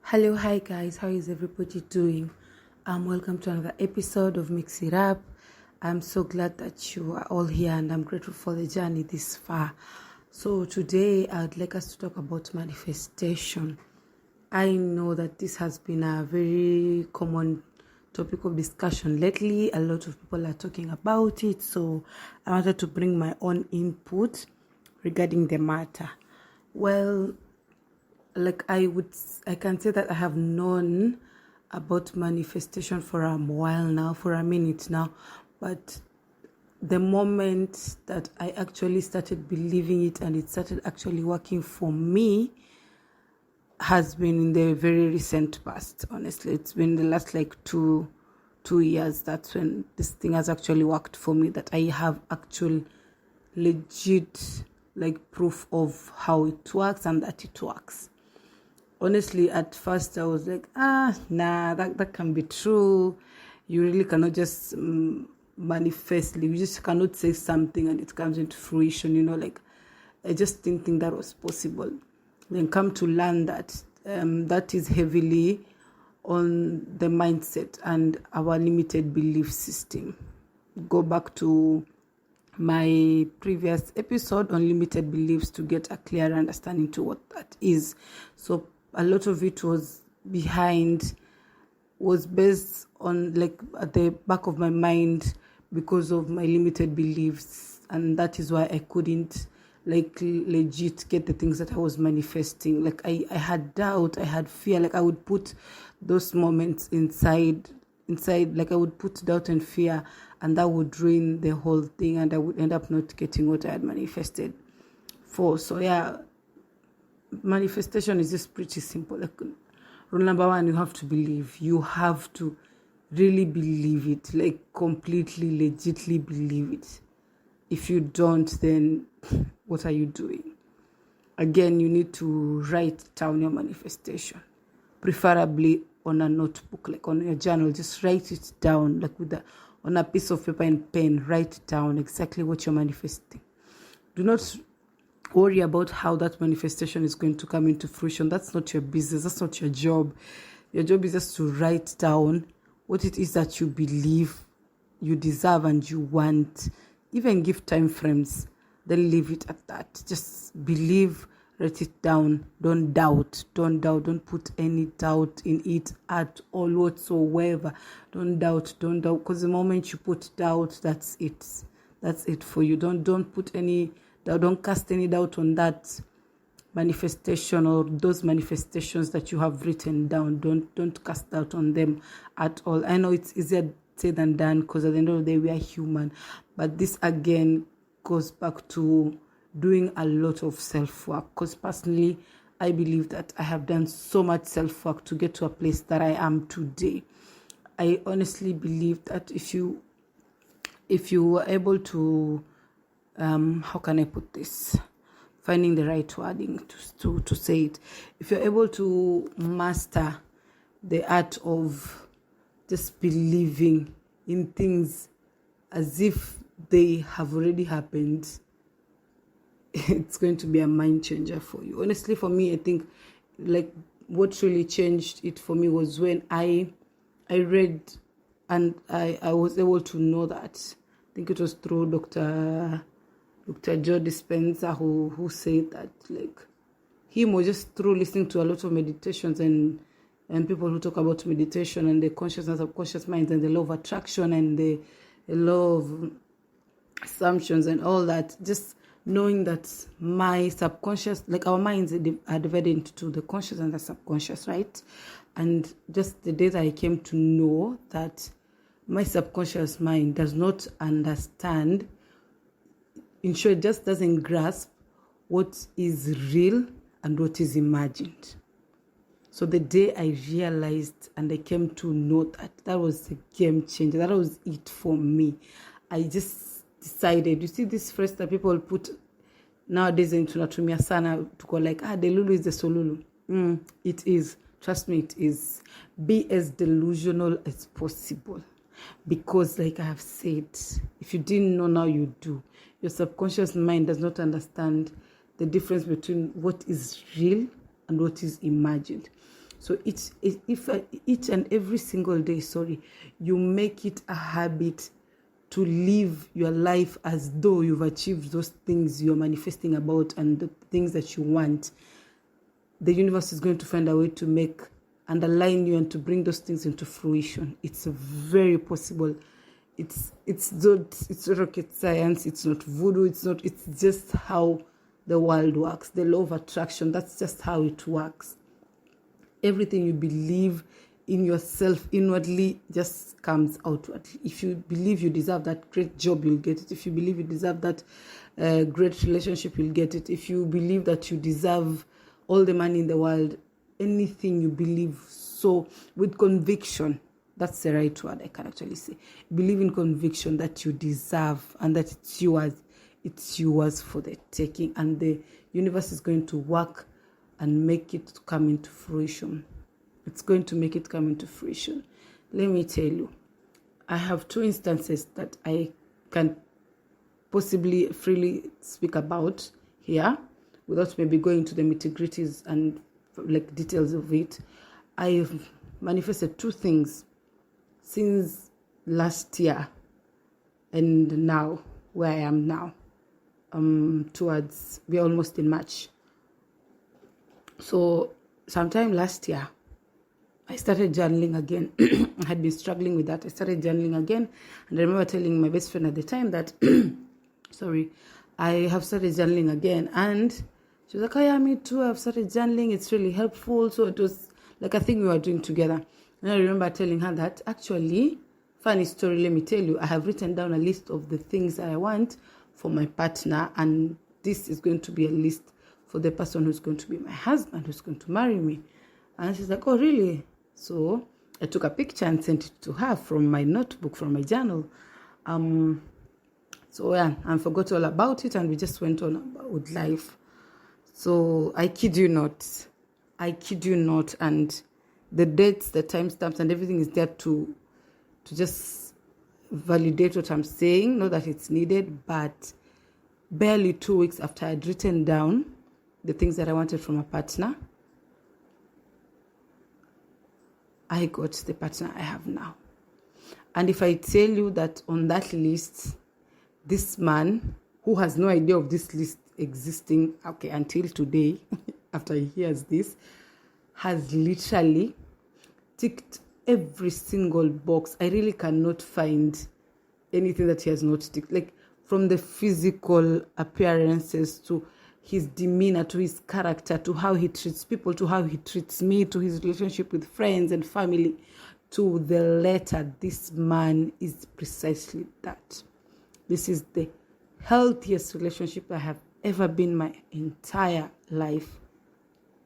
Hello, hi guys, how is everybody doing? Welcome to another episode of Mix It Up. I'm so glad that you are all here and I'm grateful for the journey this far. So today I'd like us to talk about manifestation. I know that this has been a very common topic of discussion lately. A lot of people are talking about it, so I wanted to bring my own input regarding the matter. Well, I can say that I have known about manifestation for a while now, for a minute now, but the moment that I actually started believing it and it started actually working for me has been in the very recent past. Honestly, it's been the last two years. That's when this thing has actually worked for me, that I have actual legit proof of how it works and that it works. Honestly, at first I was like, nah, that can be true. You really cannot just manifest. You just cannot say something and it comes into fruition. I just didn't think that was possible. Then come to learn that that is heavily on the mindset and our limited belief system. Go back to my previous episode on limited beliefs to get a clear understanding to what that is. So a lot of it was based on at the back of my mind because of my limited beliefs, and that is why I couldn't legit get the things that I was manifesting. I had doubt, I had fear. I would put those moments inside I would put doubt and fear, and that would ruin the whole thing, and I would end up not getting what I had manifested for. So yeah, manifestation is just pretty simple. Rule number one, you have to believe. You have to really believe it, completely, legitly believe it. If you don't, then what are you doing? Again, you need to write down your manifestation, preferably on a notebook, on your journal. Just write it down, on a piece of paper and pen. Write down exactly what you're manifesting. Do not worry about how that manifestation is going to come into fruition. That's not your business. That's not your job. Your job is just to write down what it is that you believe you deserve and you want. Even give time frames. Then leave it at that. Just believe, write it down. Don't doubt. Don't put any doubt in it at all whatsoever. Don't doubt. Because the moment you put doubt, that's it. That's it for you. Don't put any doubt. Don't cast any doubt on that manifestation or those manifestations that you have written down. Don't cast doubt on them at all. I know it's easier said than done, because at the end of the day we are human. But this again goes back to doing a lot of self-work, because personally I believe that I have done so much self-work to get to a place that I am today. I honestly believe that if you were able to how can I put this, finding the right wording to say it, if you're able to master the art of just believing in things as if they have already happened, it's going to be a mind changer for you. Honestly, for me, I think what really changed it for me was when I read and I was able to know that. I think it was through Dr. Joe Dispenza who said that him was just through listening to a lot of meditations and people who talk about meditation and the conscious and subconscious minds and the law of attraction and the law of assumptions and all that, just knowing that my subconscious, our minds are divided into the conscious and the subconscious, right? And just the day that I came to know that my subconscious mind does not understand, in short, just doesn't grasp what is real and what is imagined. So the day I realized and I came to know that was a game changer. That was it for me. I just decided, you see this phrase that people put nowadays into Natumia Sana to call the Lulu is the Solulu. It is. Trust me, it is. Be as delusional as possible. Because I have said, if you didn't know, now you do. Your subconscious mind does not understand the difference between what is real and what is imagined. So each and every single day, you make it a habit to live your life as though you've achieved those things you're manifesting about and the things that you want. The universe is going to find a way to make and align you and to bring those things into fruition. It's very possible. It's not rocket science. It's not voodoo. It's just how the world works. The law of attraction, that's just how it works. Everything you believe in yourself inwardly just comes outwardly. If you believe you deserve that great job, you'll get it. If you believe you deserve that great relationship, you'll get it. If you believe that you deserve all the money in the world, anything you believe, so with conviction, that's the right word I can actually say. Believe in conviction that you deserve and that it's yours for the taking, and the universe is going to work and make it come into fruition. It's going to make it come into fruition. Let me tell you, I have 2 instances that I can possibly freely speak about here without maybe going to the nitty-gritties and like details of it. I've manifested 2 things since last year and now, where I am now. We're almost in March. So sometime last year, I started journaling again. I had been struggling with that. I started journaling again. And I remember telling my best friend at the time that, I have started journaling again. And she was like, oh yeah, me too. I've started journaling. It's really helpful. So it was like a thing we were doing together. And I remember telling her that actually, funny story, let me tell you, I have written down a list of the things that I want for my partner. And this is going to be a list for the person who's going to be my husband, who's going to marry me. And she's like, oh, really? So I took a picture and sent it to her from my notebook, from my journal. I forgot all about it, and we just went on with life. So I kid you not. And the dates, the timestamps, and everything is there to just validate what I'm saying. Not that it's needed, but barely 2 weeks after I'd written down the things that I wanted from a partner, I got the partner I have now. And if I tell you that on that list, this man, who has no idea of this list existing, until today, after he hears this, has literally ticked every single box. I really cannot find anything that he has not ticked. Like, from the physical appearances to his demeanor, to his character, to how he treats people, to how he treats me, to his relationship with friends and family, to the letter, this man is precisely that. This is the healthiest relationship I have ever been my entire life.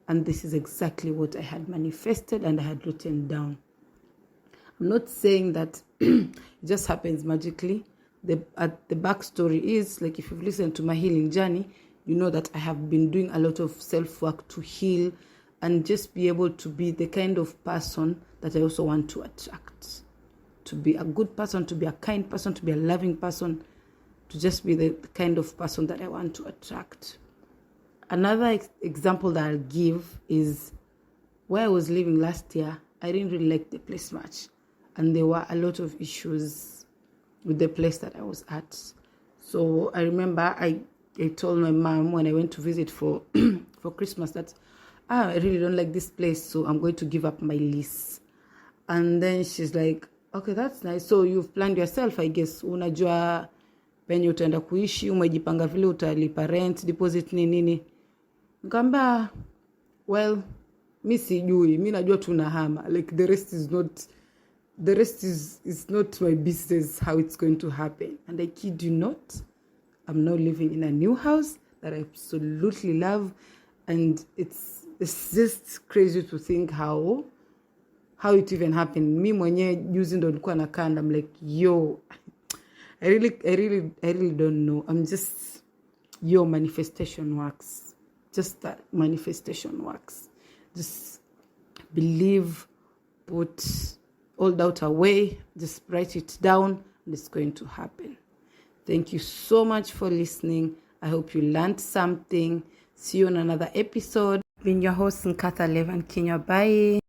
And this is exactly what I had manifested and I had written down. I'm not saying that it just happens magically. The backstory is, like, if you've listened to my healing journey, you know that I have been doing a lot of self-work to heal and just be able to be the kind of person that I also want to attract. To be a good person, to be a kind person, to be a loving person, to just be the kind of person that I want to attract. Another example that I'll give is where I was living last year. I didn't really like the place much. And there were a lot of issues with the place that I was at. So I remember I told my mom when I went to visit for Christmas that I really don't like this place, so I'm going to give up my lease. And then she's like, okay, that's nice. So you've planned yourself, I guess. Unajua penye utaenda kuishi, umejipanga vile utalipa rent, deposit nini. Nikamwambia, well, mi sijui, mi najua tunahama. Like, the rest is not my business how it's going to happen. And I kid you not, I'm now living in a new house that I absolutely love. And it's just crazy to think how it even happened. Me mwenye juzi ndo nilikuwa nakaa and I'm like, yo, I really don't know. I'm just, manifestation works. Just that manifestation works. Just believe, put all doubt away, just write it down, and it's going to happen. Thank you so much for listening. I hope you learned something. See you on another episode. Been your host, Nkatha Levan Kenya. Bye.